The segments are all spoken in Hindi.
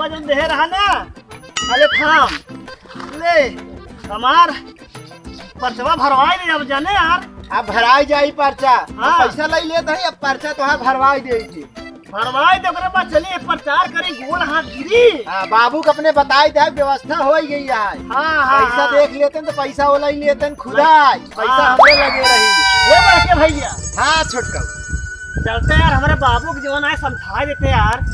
पैसा जो दे रहा ना अरे थाम ले हमार पर्चवा भरवाई नहीं अब जाने यार। अब भराई जाई पर्चा। हाँ। पैसा ले लेत है अब पर्चा तोहार भरवाई देगी। भरवाई तो ओकरे बाद चलिए प्रचार करी गोल हाथ गिरी। हाँ, बाबू के अपने बताई दे व्यवस्था हो गई है। हाँ पैसा देख लेते तो पैसा वाला ही लेते खुदा पैसा हाँ। हमरे लगे रही। ये बड़के भैया हाँ छोटका चलते यार हमारे बाबू के जीवन आए समझा देते यार।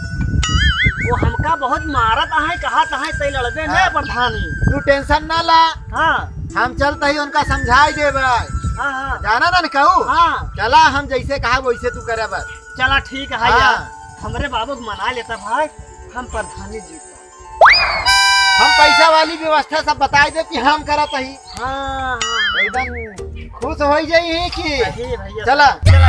वो हमका बहुत मारत है कहा तहा तई लड़बे हाँ। नहीं प्रधानी। तू टेंशन ना ला। हाँ हम चलते ही उनका समझाई देबे। हाँ हाँ जाना ना कहू। हाँ चला हम जैसे कहा वैसे तू करे बस। चला ठीक है हाँ। यार हमारे बाबू को मना लेता भाई हम प्रधानी जी हम पैसा वाली व्यवस्था सब बताई दे कि हम करत ही। हाँ एकदम खुश हो जाई कि सही भैया चला। चला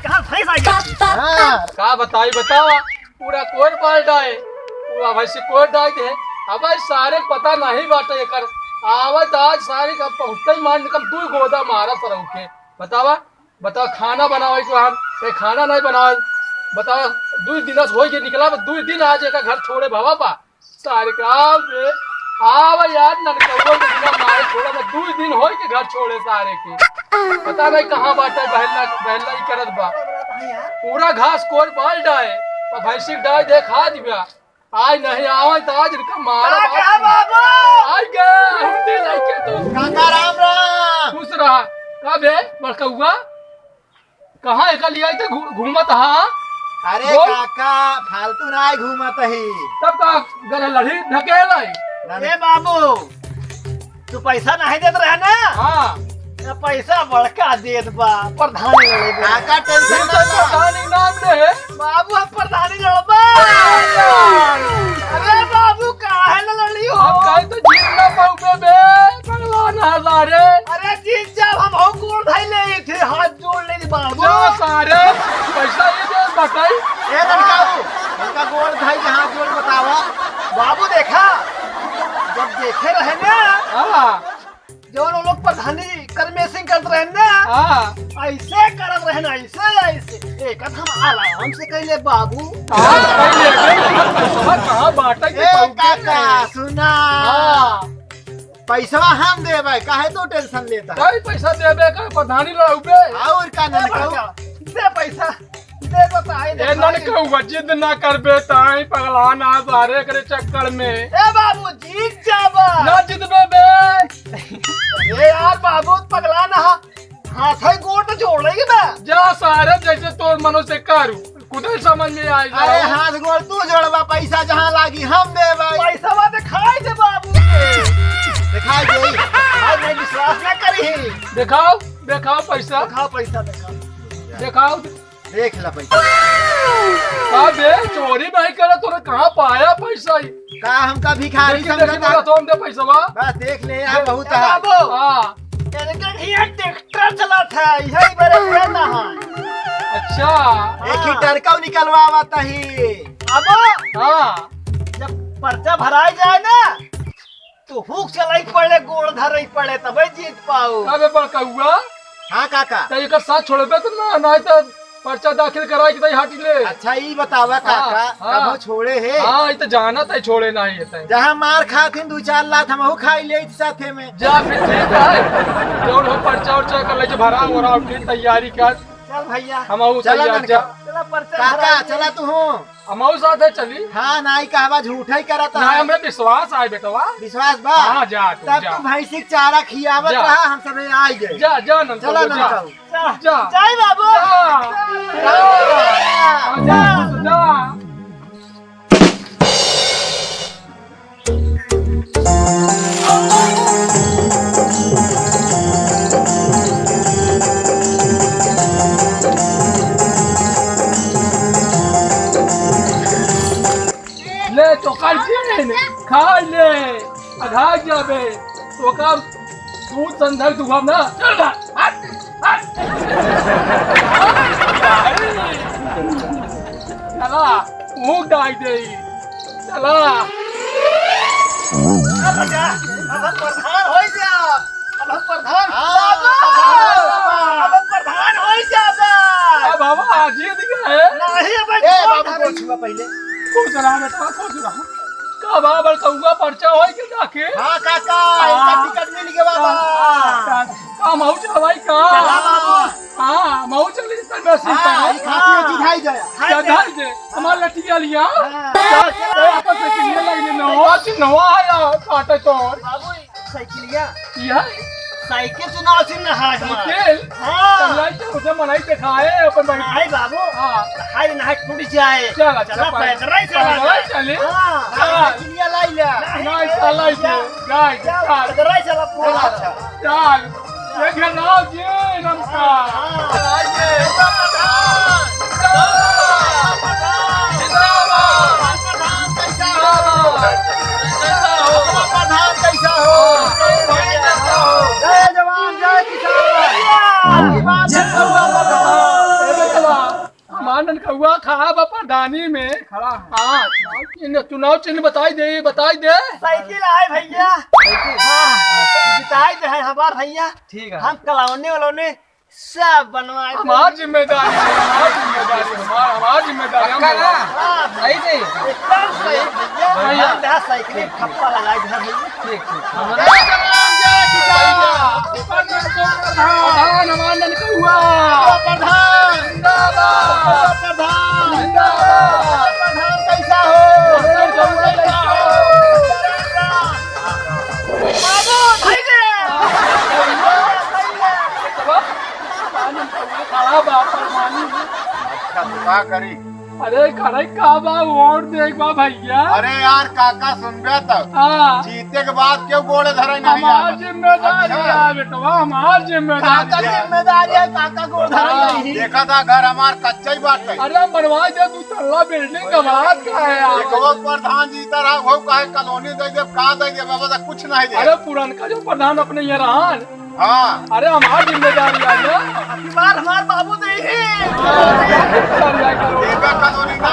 कहाँ फंस आ गया। हाँ का बताई बतावा पूरा कोड पाल डाए पूरा भाई से कोड डाए थे अब सारे पता नहीं बाटे कर आवत आज सारे का पहुंचते ही मान निकल 2 गोदा मारा पर उठे बतावा बताओ खाना बनावे को हम ए खाना नहीं बनावे बताओ 2 दिन हो के निकला 2 दिन आज एक घर छोड़े भावा पा सारे काम से आवा यार ननकौवा के बिना मारे छोड़ा 2 दिन हो के घर छोड़े सारे के पता नहीं कहां बाटे बहला ही करत बा पूरा घास कोर पाल डाए और भैंसी डाय दे खा दिया आज नहीं आवे तो आज इनका मारा बाबू आज गए हमते लेके तू काका राम राम। खुश रहा कब है बड़का हुआ कहां एक लिया थे घूमत हां अरे बोल। काका फालतू ना घूमत ही। तब का गले लड़ी ढकेल ए बाबू तू पैसा नहीं देत रहे ना हां ये पैसा बड़का देत बा प्रधानी लड़ेबे। काका टेंशन तो ना ला। कहानी नाम ले बाबू हम प्रधानी लड़बा। अरे बाबू काहे न लड़ियो अब कहीं तो जीत ना पाऊबे बे भगवान हजारे अरे जीत जब हम हो गोड़ धाई ले थे हाथ जोड़ ले बाबू। जो सारे पैसा ये दे बताई ए लड़काऊ उनका गोल भाई जहाँ जोड़ बतावा। बाबू देखा जब देखे रहे ना हां जो लोग प्रधानी करमेसिंग करते रहे ना हां ऐसे करत रहे ना ऐसे एक हम आराम से कहले बाबू कहाँ बाटा के ए पहुंचे काका नहीं। सुना हाँ, पैसा हम देबे काहे तो टेंशन लेता। कई पैसा देबे का प्रधानी लड़ाऊबे और का दे लड़काऊ दे पैसा दे तो ताई ए ननका जिद ना करबे ताई पगला ना सारे करे चक्कर में ए बाबू जीत जाबा। ना जिदबे बे ए यार बाबू पगला ना हाथ है गोट जोड़ लेगी बा। जा सारे जैसे तोर मनो से करू कुछ समझ में आई अरे हाथ गोड़ तू जोड़बा पैसा जहाँ लागी हम देबे। पैसा बात खाई दे बाबू के दिखाई दे। आज नहीं विश्वास ना करी दिखाओ दिखाओ पैसा दिखाओ पैसा दिखाओ। दिखाओ देख ला पैसा। बे चोरी नहीं करे तूने कहाँ पाया पैसा ही का हमका भिखारी देखी देखी समझता। तो हम दे पैसा बा बस देख ले यार बहुत ए है। बाबू हाँ इनके ये ट्रैक्टर चला था यही बड़े बड़े ना अच्छा एक ही टरकाऊ निकलवाता ही। अब हाँ जब पर्चा भराई जाए ना तो हुक चलाई पड़े गोड़ धरई पड़े तबे जीत पाओ। अबे बड़का हुआ हाँ काका तो एक साथ छोड़बे तो ना नहीं तो पर्चा दाखिल कराई के हाटी ले अच्छा ये बतावा काका हाँ। कबो छोड़े है। हाँ ये तो जाना था छोड़े नहीं है तय। जहाँ मार खाथिन 2-4 लाख हम खाई ले साथे में। जा फिर ठीक है जो लोग पर्चा उर्चा कर ले जो भरा हो रहा अपनी तैयारी कर चल भैया हम आऊ चला तैयार ननका। जा चला पर्चा काका भराई चला तू हो। हम आऊ साथ है चली हाँ नाई कहवा झूठा ही करता ना है। हमें विश्वास आए बेटवा विश्वास बा। हाँ जा तू तब जा तू भैंसी के चारा खियावत जा। रहा हम सब आई गए। जा जा नंद चला जा ननका। जा जा जय बाबू जा जा जा ले तो कर खा ले आधा जाबे तो का दूध संदर्भ तू हम ना चल ना हट हट चला मुंह डाई दे चला अब हम प्रधान हो जा अब हम प्रधान हाँ, बाबू, अब हम प्रधान हो जा अब बाबा जीत गए नहीं बा पहले। खुश रहा बेटा, खुश रहा। का बाबर कौआ पर्चा होई के जाके? हाँ काका, इनका टिकट मिल गया बाबा। का महू चलवाई का? चला बाबा। हाँ महू चली तब बस हाँ, खांसी उठाई जाया। चढ़ाई दे हमार लठिया लिया। हाँ। आपस में किन्ने लगने नवा आया काटे तो बाबू साइकिलिया यह साइकिल चुनाव चिन्ह हाथ में। साइकिल हाँ चलाई तो उसे मनाई दिखाए अपन भाई। हाय बाबू हाँ हाय ना टूट जाए। चला चला पैदल ही चला पैदल चले। हाँ साइकिलिया लाई ले। नहीं चलाई दे गाय चल पैदल ही चला पूरा। अच्छा। चल ये घनाव जी नमस्कार चलाई दे कैसा हो? जय जवान जय किसान। मानन कौआ खड़ा बा प्रधानी में खड़ा। हाँ चुनाव चिन्ह बताई दे। साइकिल आए भैया। हाँ जिताई दे है हमार भैया। ठीक है। हम कलावने वालों सब बनवाए। हमार जिम्मेदारी हमार जिम्मेदारी हम हाँ सही से। एकदम सही भैया। भैया। हम दे साइकिल ठप्पा लगाई दे भैया। ठीक ठीक। जय जवान जय किसान। प्रधान मानन कौआ प्रधान जिंदाबाद प्रधान जिंदाबाद। प्रधान कैसा हो? बाबू भाई दे। खड़ा बा प्रधानी में। अच्छा तो का करी? अरे करे का बा वोट देख बा भैया। अरे यार काका सुनबे तब हाँ जीते के बाद क्यों गोड़े धरे नहीं हमार यार? जिम्मेदारी अच्छा। है बेटवा हमार जिम्मेदारी काका है। जिम्मेदारी है, काका को धरा नहीं। देखा था घर हमार कच्चा ही बात है। अरे बनवा दे तू तल्ला बिल्डिंग का बात का है यार। एक वो प्रधान जीता रहा वो काहे कॉलोनी दे दे का दे दे बाबा तो कुछ नहीं दे। अरे पुरानका जो प्रधान अपने ये रहन। हाँ अरे हमार जिम्मेदारी है ना। बार हमार बाबू दे ही। देगा कॉलोनी ना।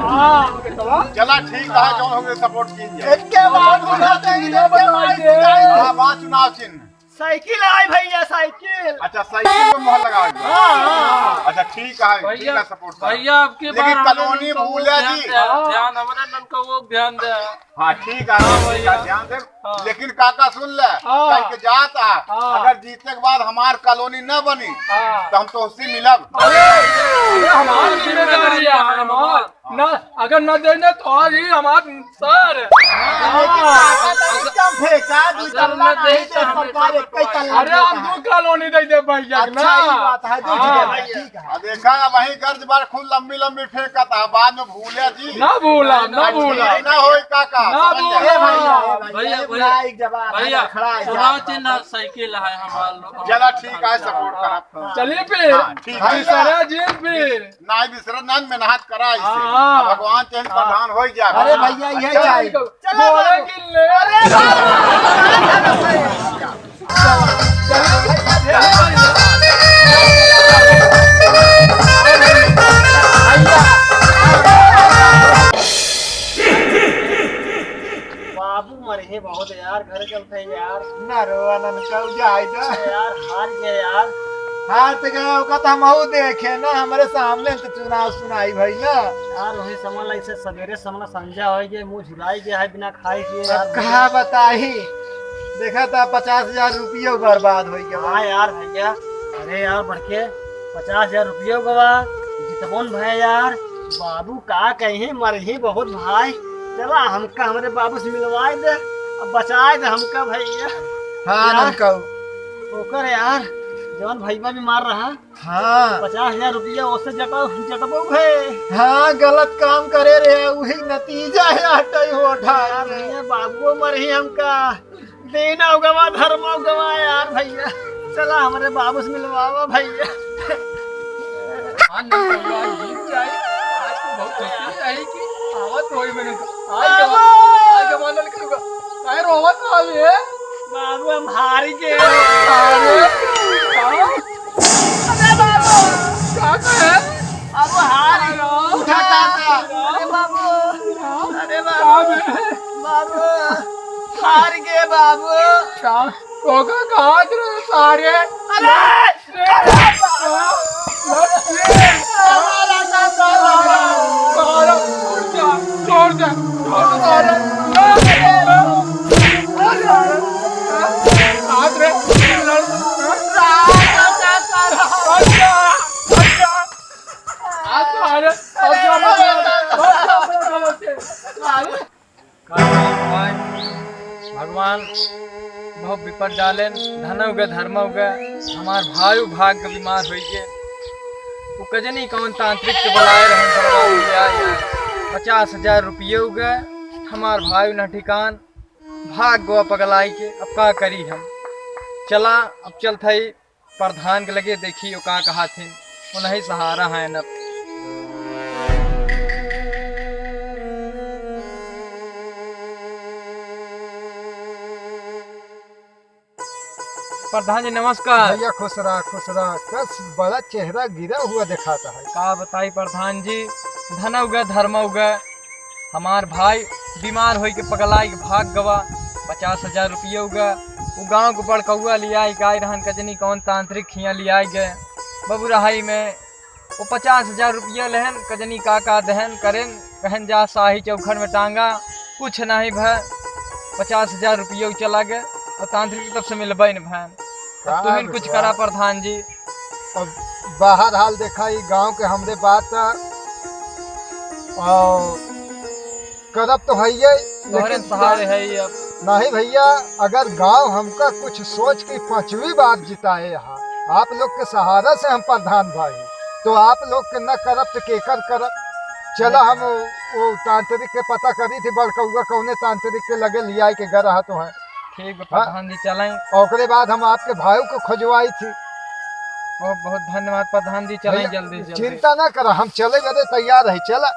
हाँ बेटवा चला ठीक है जो होंगे सपोर्ट कीजिए। इसके बाद बुलाते ही ये बताई दे। हाँ वहाँ चुनाव चिन्ह। साइकिल आए भैया साइकिल। अच्छा साइकिल में मोहर लगा दिया। हाँ अच्छा ठीक है ठीक है सपोर्ट कर। भैया आपके लेकिन कॉलोनी भूले जी। ध्यान हमारे नन को वो ध्यान दे। हाँ ठीक है ध्यान दे। लेकिन काका सुन ले हाँ। कह के जाता हाँ। अगर जीतने के बाद हमार कॉलोनी न बनी तो हम तो उससे मिलब। अरे हमार जिम्मेदारी है हमार ना अगर न देने तो आज ही हमार सर। एकदम फेंका दू तल्ला नहीं दे सरकार एक ही तल्ला। अरे हम दो कॉलोनी दे दे भैया ना। अच्छा ही बात है दू हाँ। भैया ठीक है। देखा वही गर्ज बार खूब लंबी लंबी फेंका था बाद में भूले जी। ना भूला ना भूला ना होई काका ना समझ भूला। जा। भैया, भैया एक जवाब भैया खड़ा है। चुनाव चिन्ह साइकिल है हमारे लोग। चला ठीक है सपोर्ट करा। चलिए फिर हाँ, ठीक है। सारा जीत फिर ना बिसर ना मेहनत करा इससे हाँ। अब भगवान चाहे प्रधान हो जाए। अरे भैया यही चाहिए। बोले कि ले बाबू मरे बहुत यार घर चलते यार। ना रो अनन कब जाए तो यार हार गए यार। हार तो गए ओका तो हम हूँ देखे ना हमारे सामने तो चुनाव सुनाई भाई ना। यार वही समझ ला इसे सवेरे समझ संजा हो गए मुंह झुलाई गया है बिना खाए पिए यार। अब कहा बताही देखा था 50,000 रुपये बर्बाद हो गया। हाँ यार भैया। अरे यार बढ़ के 50,000 रुपये गवा जितबोन भैया यार। बाबू का कहे मरही बहुत भाई। चला हमका हमारे बाबू से मिलवाए दे अब बचाए दे हमका भैया। हाँ यार। अनन कहू ओकर यार जवन भैया भी मार रहा हाँ 50,000 रुपया उससे जटबो है। हाँ गलत काम करे रहे वही नतीजा है हटाई हो यार भैया बाबू मरही हमका देना गवा धर्म गवा यार भैया। चला हमारे बाबू से मिलवावा भैया। आज तो बहुत खुशी है कि आवत होई मैंने आज के मानल करूंगा काय रोवत आवे बाबू हम हार गए। अरे बाबू क्या कहे अब हार गए। उठा काका। अरे बाबू अरे बाबू बाबू हार गए बाबू। होगा कहाँ थे सारे अरे भगवान बहुत विपद डालेन धन उगे धर्म उगे हमार भाई भाग के बीमार हो गए वो कजनी कौन तांत्रिक के बुलाए रहे 50,000 रुपये उगे हमार भाई न ठिकान भाग गो पगलाई के अब का करी हम चला अब चल थई प्रधान के लगे देखी वो का कहा थे वो नहीं सहारा है न प्रधान जी नमस्कार। भैया खुश रहा कस बड़ा चेहरा गिरा हुआ दिखाता है। का बताई प्रधान जी धन उगे धर्म उगे हमार भाई बीमार हो के पगलाई के भाग गवा 50,000 रुपये उगे वो गाँव को बड़कौआ लिया गाय रहन कजनी कौन तांत्रिक खिया लिया गए बबू रहाई में वो 50,000 रुपया लहन कजनी का दहन करें कहन जा शाही चौखड़ में टांगा कुछ नहीं भय 50,000 रुपये चला गए और तांत्रिक की तरफ से मिलबे न भैन अब तुहिन कुछ करा प्रधान जी। अब बाहर हाल देखा ही गांव के हमरे बात और करब तो है लेकिन सहारे है ही अब नहीं भैया अगर गांव हमका कुछ सोच के 5वीं बार जिताए यहाँ आप लोग के सहारा से हम प्रधान भाई तो आप लोग के न करब तो केकर करब। चला हम वो तांत्रिक के पता करी थी बड़कौआ कौने तांत्रिक के लगे लिया के घर रहा तो है ठीक है प्रधान जी चलें और बाद हम आपके भाई को खोजवाई थी। बहुत बहुत धन्यवाद प्रधान जी चलें जल्दी जल्दी चिंता ना करा हम चले गए तैयार है चला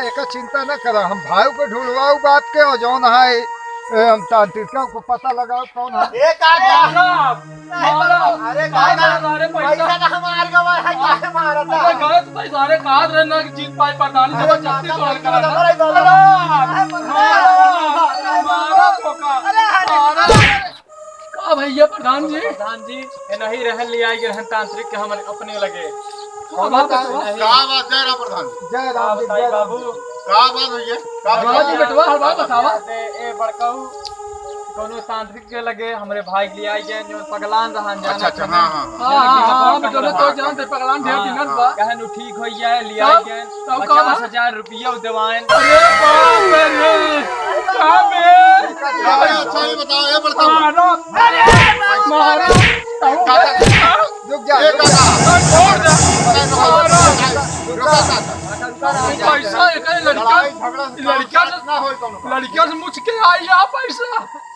एक चिंता न करा हम भाई को ढूंढवाऊ बात के और जौन है हम तांत्रिकों को पता लगाओ कौन है। अरे पैसा का हमार गवा है काहे मारता अरे गलत पैसा रे काद रे ना जीत पाए प्रधान जी जबरदस्ती कॉल करा का भैया प्रधान जी ये नहीं रहन लिया रहन तांत्रिक के हमारे अपने लगे का बात जय राम प्रधान जय राम जी, जय राम जी। का बात भैया का प्रधान जी बेटवा हलवा बतावा ए बड़काऊ कोनो तांत्रिक के लगे हमरे भाई के लिए आई गए जो पगलान रहन जाना अच्छा हाँ हाँ हां बेटवा तो जानते पगलान ढेर दिनन बा कहनु ठीक हो जाए लिया गए 50,000 रुपया देवाएं। अरे बाप रे का बे अच्छा ये बताओ ये बताओ मारा रुक जा एक पैसा एक लड़का लड़किया से मुझ के आई या पैसा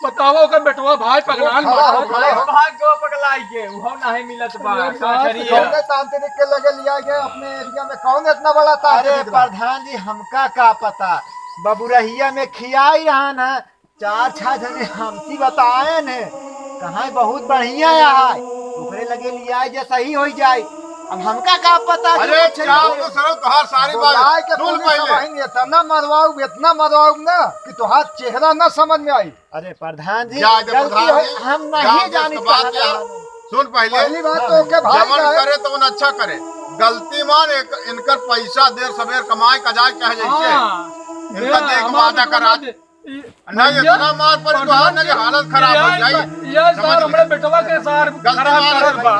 बताओ ओकर बेटवा भाई पगलान भाग गो पगलाई के वो नहीं मिलत बा का करिए कौन तांत्रिक के लगे लिया गया अपने एरिया में कौन इतना बड़ा तांत्रिक प्रधान जी हमका का पता बबुरहिया में खियाई रहा न 4-6 जने हमसी बताए ने कहाँ बहुत बढ़िया है ओकरे लगे लिया जे सही हो जाए अब हमका का पता। अरे चाव तो सर तोहार सारी बात सुन पहले इतना मरवाऊ ना कि तोहार चेहरा न समझ में आई। अरे प्रधान जी हम नहीं जानी सुन पहले पहली बात तो के भाई जमन करे तो उन अच्छा करे गलती मान इनकर पैसा देर सवेर कमाए कजाए कह जैसे इनका देख वादा करा नहीं इतना मार पर तोहार ना हालत खराब हो जाई ये सर हमरे बेटवा के सार खराब करत बा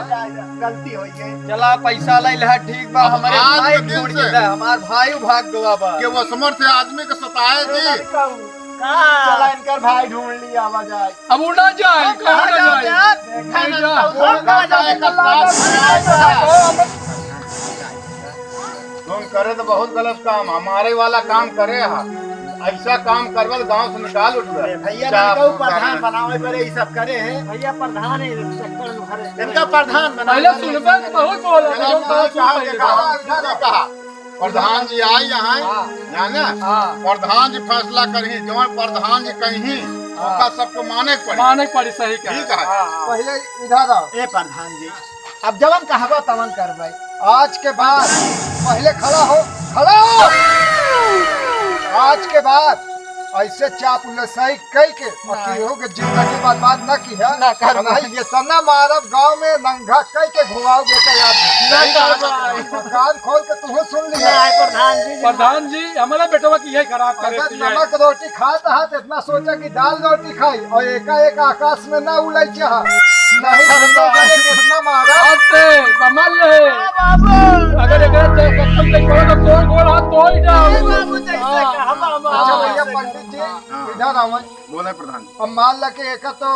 गलती हो गई। चला पैसा ले ले ठीक बा हमारे आज भाई के दिन छोड़ से के हमार भाई भाग गवा बा कि वो समर्थ आदमी के सताए थी चला इनकर भाई ढूंढ लिया आवाज आई अब उड़ा जाए कहां ना तुम करे तो बहुत गलत काम हमारे वाला काम करे ऐसा काम करवल गांव से निकाल उठ गए भैया प्रधान बनावे करे ये सब करे हैं भैया प्रधान है चक्कर में भरे इनका प्रधान पहले सुनबे तो बहुत बोल कहा प्रधान जी आई यहाँ जाने प्रधान जी फैसला करी जो प्रधान जी कहीं उसका सबको माने पड़ी सही ठीक है पहले इधर आओ ए प्रधान जी अब जवन कहबो तवन करबै आज के बाद पहले खड़ा हो आज के बाद ऐसे चापलूसी कई के केहू के जिंदगी बर्बाद न की है ना कर भाई। नहीं ये तना मारब गांव में नंगा कई के घुमाओगे तो याद ना कर भाई। कान खोल के तू सुन लिया नहीं प्रधान जी प्रधान जी हमारा बेटवा की यही खराब करे अगर नमक रोटी खाता है तो इतना सोचा कि दाल रोटी खाई और एकाएक आकाश में न उड़े चाह नहीं कितना मारा कमल ले अगर एक गोल गोल हाथ तो ही अच्छा भैया पंडित जी इधर आवन बोले प्रधान जी। अब मान ल के एक तो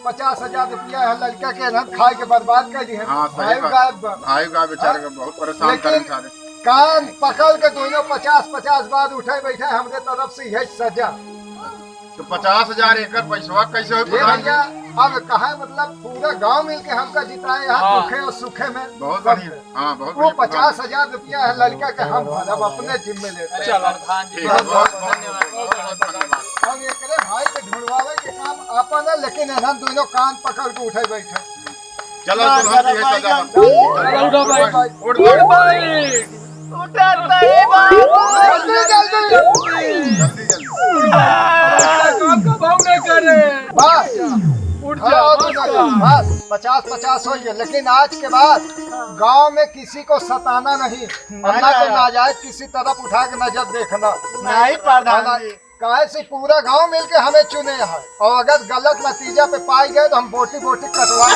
50,000 रुपया है लड़का के न खाए के बर्बाद कर दी है हाँ सही बात। भाई का बेचारे को बहुत परेशान लेकिन- करें सारे। कान पकड़ के दोनों 50-50 बार उठे बैठे हमरे तरफ से यही सजा तो 50,000 एकड़ पैसा कैसे हो ये प्रधान भैया जी? अब कहा मतलब पूरा गांव मिल के हमका जिताए यहाँ हाँ। दुखे और सुखे में बहुत बढ़िया। हाँ बहुत वो बढ़िया प्रधान। 50,000 रुपया है लड़का के हम भरब अपने जिम्मे लेते हैं। चलो प्रधान जी ठीक है, बहुत बहुत बहुत धन्यवाद। धन्यवाद। हम एकरे भाई के ढूंढवावे के काम अपन है लेकिन हम दोनों कान पकड़ के उठे बैठे चलो दुल्हन की है सजा। उठो भाई उठ उठ भाई जल्दी जल्दी जल्दी जल्दी। काम का भाव नहीं करे बस उठ जा बस 50-50 हो गए लेकिन आज के बाद गांव में किसी को सताना नहीं अन्ना को नाजायज किसी तरफ उठा के नजर देखना नहीं प्रधान जी। काहे से पूरा गांव मिलके हमें चुने है और अगर गलत नतीजा पे पाए गए तो हम बोटी बोटी कटवा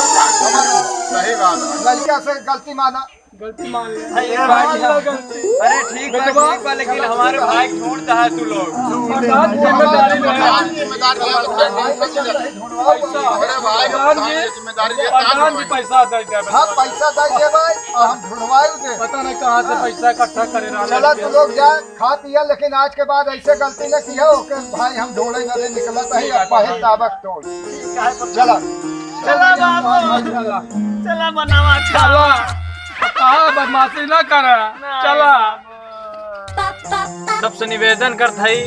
सही बात है। लड़का से गलती माना गलती मान ले अरे ठीक बा लेकिन हमारे भाई ढूंढता है तू लोग प्रधान जिम्मेदारी ले प्रधान जिम्मेदारी ले लो। अरे भाई प्रधान जी जिम्मेदारी ले प्रधान जी पैसा दे दे हाँ पैसा दे भाई और हम ढूंढवाए दे पता नहीं कहाँ से पैसा इकट्ठा करे चला तू लोग जाए खा पिया लेकिन आज के बाद ऐसे गलती न किया ओके भाई हम ढूंढे न निकला था ही पहले दावक तोड़ चला चला बाबू चला बनावा चला कहा बदमाशी ना करे चला सबसे निवेदन कर थई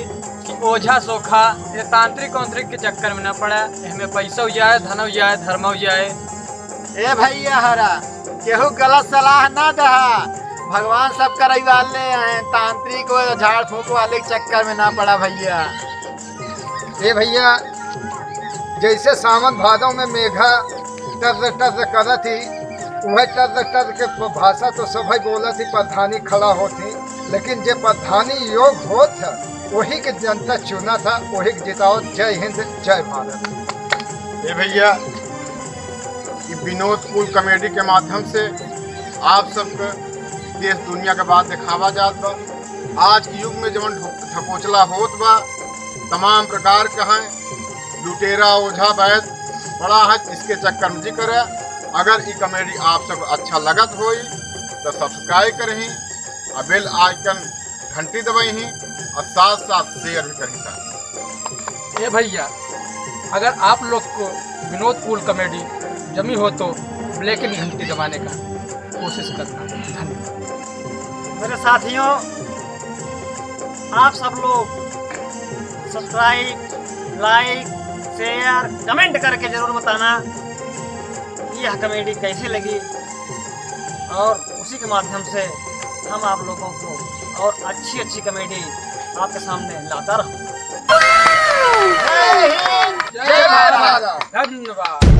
कि ओझा सोखा ये तांत्रिक वांत्रिक के चक्कर में न पड़े हमें पैसा हो जाए धन हो जाए धर्म हो जाए ए भैया हरा केहू गलत सलाह ना दहा भगवान सब करई वाले हैं तांत्रिक और झाड़ फूक वाले के चक्कर में ना पड़ा भैया ए भैया जैसे सावन भादों में मेघा टर्र टर्र करत ही वह टर्र टर्र के भाषा तो सब बोला थी प्रधानी खड़ा होती लेकिन जे प्रधानी योग होत है वही के जनता चुना था वही के जिताओ जय हिंद जय भारत। ये भैया ये विनोद पुल कॉमेडी के माध्यम से आप सबके देश दुनिया के बात दिखावा जात बा। आज के युग में जवन ठकोचला होत बा तमाम प्रकार के हैं लुटेरा ओझा वैद बड़ा है इसके चक्कर में जिक्र है। अगर ये कॉमेडी आप सब अच्छा लगत होई तो सब्सक्राइब करही और बेल आइकन घंटी दबाई और साथ साथ शेयर भी करही साथ। ए भैया अगर आप लोग को विनोद पुल कॉमेडी जमी हो तो ब्लैक एंड घंटी दबाने का कोशिश करना। धन्यवाद। मेरे साथियों आप सब लोग सब्सक्राइब लाइक शेयर कमेंट करके जरूर बताना यह कॉमेडी कैसी लगी और उसी के माध्यम से हम आप लोगों को और अच्छी अच्छी कॉमेडी आपके सामने लाता रहूं। जय हिंद जय भारत। धन्यवाद।